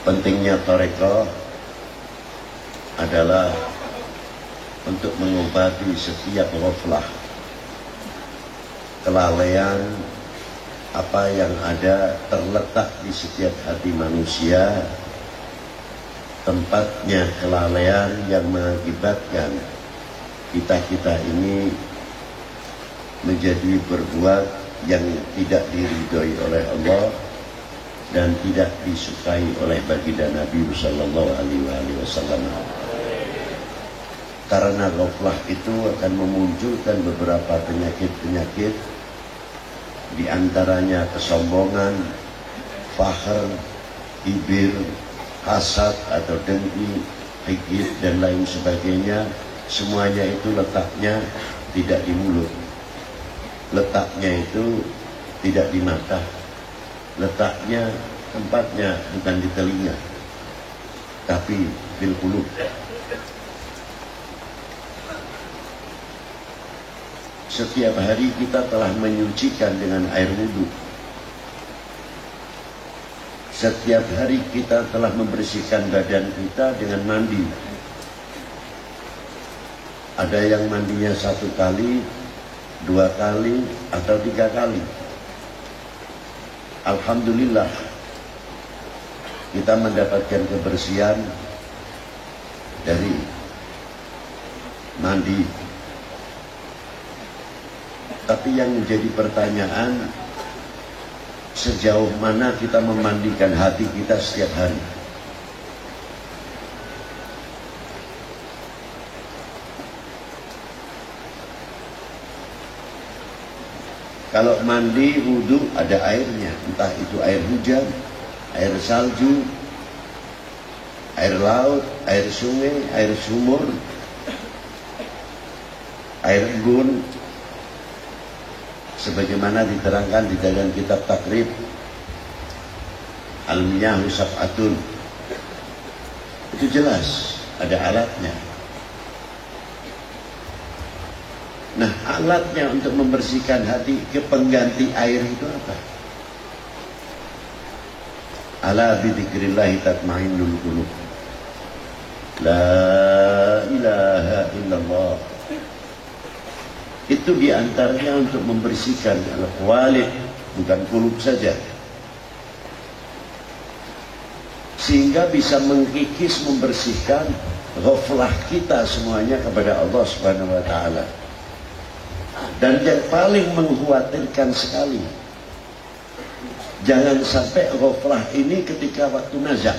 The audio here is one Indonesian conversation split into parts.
Pentingnya thariqah adalah untuk mengobati setiap ghaflah, kelalaian apa yang ada terletak di setiap hati manusia, tempatnya kelalaian yang mengakibatkan kita ini menjadi berbuat yang tidak diridhoi oleh Allah dan tidak disukai oleh baginda Nabi sallallahu alaihi wasallam. Karena ghaflah itu akan memunculkan beberapa penyakit-penyakit, di antaranya kesombongan, fakhr, kibir, hasad atau dengki, hikid dan lain sebagainya. Semuanya itu letaknya tidak di mulut, letaknya itu tidak di mata, letaknya tempatnya bukan di telinga, tapi fil qulub. Setiap hari kita telah menyucikan dengan air wudhu. Setiap hari kita telah membersihkan badan kita dengan mandi. Ada yang mandinya 1 kali, 2 kali, atau 3 kali. Alhamdulillah, kita mendapatkan kebersihan dari mandi. Tapi yang menjadi pertanyaan, sejauh mana kita memandikan hati kita setiap hari? Kalau mandi wudhu ada airnya, entah itu air hujan, air salju, air laut, air sungai, air sumur, air embun, sebagaimana diterangkan di dalam kitab Takrib Al-Miyahu Sab'atun. Itu jelas ada alatnya. Nah, alatnya untuk membersihkan hati ke pengganti air itu apa? Ala bidzikrillahi tatmainnul qulub. La ilaha illallah. Itu diantaranya untuk membersihkan al-qalib, bukan kulub saja, sehingga bisa mengkikis, membersihkan ghaflah kita semuanya kepada Allah Subhanahu wa ta'ala. Dan yang paling mengkhawatirkan sekali, jangan sampai ghaflah ini ketika waktu nazar.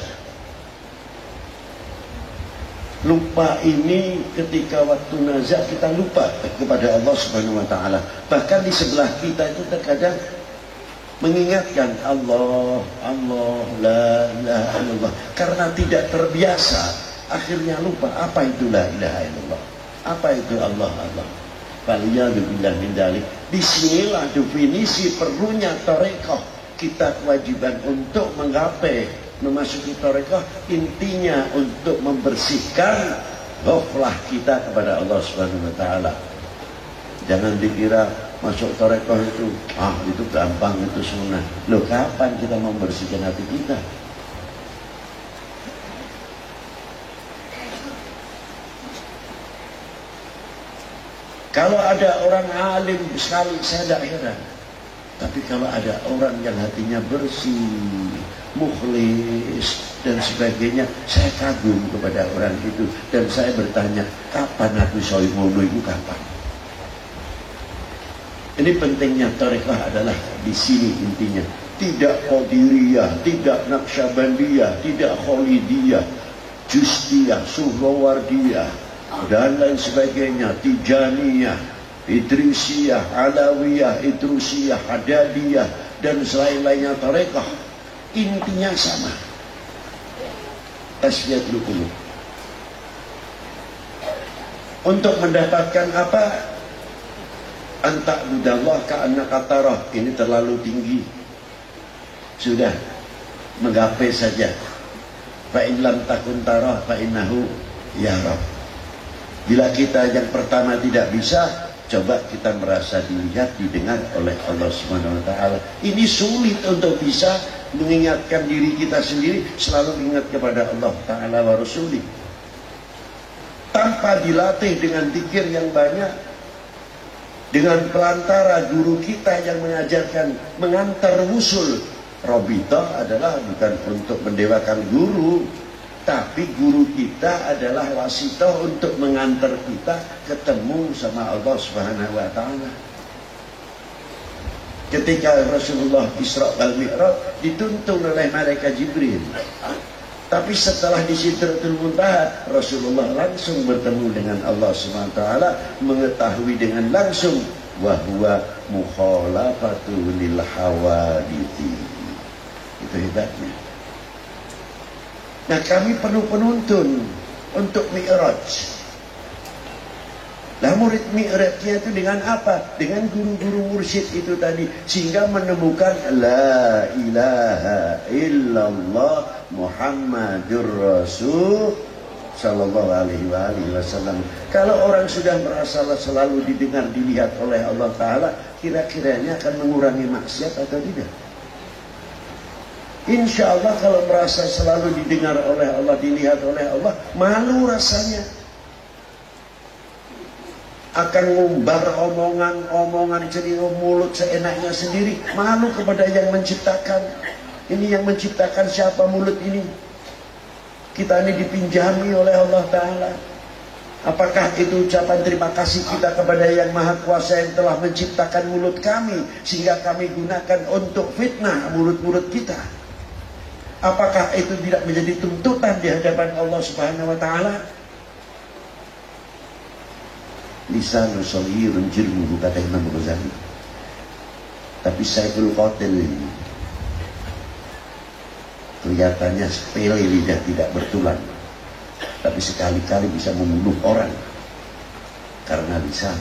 Lupa ini ketika waktu nazar kita lupa kepada Allah Subhanahu wa ta'ala. Bahkan di sebelah kita itu terkadang mengingatkan Allah, Allah, la ilaha illallah. Karena tidak terbiasa, akhirnya lupa apa itu la ilaha illallah, apa itu Allah, Allah. Faliyadzubillah min dzalik. Disinilah definisi perlunya thariqah. Kita kewajiban untuk menggapai memasuki thariqah, intinya untuk membersihkan ghaflah kita kepada Allah Subhanahu wa ta'ala. Jangan dikira masuk thariqah itu itu gampang, itu sunnah. Loh, kapan kita membersihkan hati kita? Kalau ada orang alim sekali, saya tidak heran. Tapi kalau ada orang yang hatinya bersih, mukhlis dan sebagainya, saya kagum kepada orang itu. Dan saya bertanya, kapan aku soal ngono itu kapan? Ini pentingnya thariqah adalah di sini intinya. Tidak Qadiriyah, tidak Naqsyabandiyah, tidak Khalidiyah, Justiyah, Suhrawardiyah dan lain sebagainya, Tijaniyah, Idrisiyah, Alawiyah, Idrusiyah, Hadadiyah dan selain-lainnya thariqah. Intinya sama, tasfiyatul qulub. Untuk mendapatkan apa? Anta'budallah ka'annaka tarah. Ini terlalu tinggi. Sudah, menggapai saja. Fa in lam takun tarah fa innahu yarah. Bila kita yang pertama tidak bisa, coba kita merasa dilihat, didengar oleh Allah Subhanahu wa ta'ala. Ini sulit untuk bisa mengingatkan diri kita sendiri, selalu ingat kepada Allah Ta'ala wa Rasulih. Tanpa dilatih dengan zikir yang banyak, dengan pelantara guru kita yang mengajarkan, mengantar wusul. Robitoh adalah bukan untuk mendewakan guru, tapi guru kita adalah wasitoh untuk mengantar kita ketemu sama Allah Subhanahu wa Ta'ala. Ketika Rasulullah Isra wal Mi'raj dituntun oleh malaikat Jibril, tapi setelah di Sidratul Muntaha Rasulullah langsung bertemu dengan Allah Subhanahu wa Ta'ala, mengetahui dengan langsung wa huwa mukhalafatu lil hawadithi. Itu hebatnya. Nah, kami perlu penuntun untuk Mi'raj. Nah, murid Mi'rajnya itu dengan apa? Dengan guru-guru mursyid itu tadi, sehingga menemukan la ilaha illallah Muhammadur Rasul sallallahu alaihi wasallam. Kalau orang sudah merasa selalu didengar, dilihat oleh Allah Ta'ala, kira-kiranya akan mengurangi maksiat atau tidak? Insya Allah kalau merasa selalu didengar oleh Allah, dilihat oleh Allah, malu rasanya. Akan ngumbar omongan jadi mulut seenaknya sendiri. Malu kepada yang menciptakan. Ini yang menciptakan siapa mulut ini? Kita ini dipinjami oleh Allah Ta'ala. Apakah itu ucapan terima kasih kita kepada yang Maha Kuasa yang telah menciptakan mulut kami, sehingga kami gunakan untuk fitnah mulut-mulut kita? Apakah itu tidak menjadi tuntutan di hadapan Allah Subhanahu wa Ta'ala? Lisanul saghirun jirmuhu, kata Imam Ghazali. Tapi Saiful Qatil ini kelihatannya sepele, lidah tidak bertulang, tapi sekali-kali bisa membunuh orang karena lisan.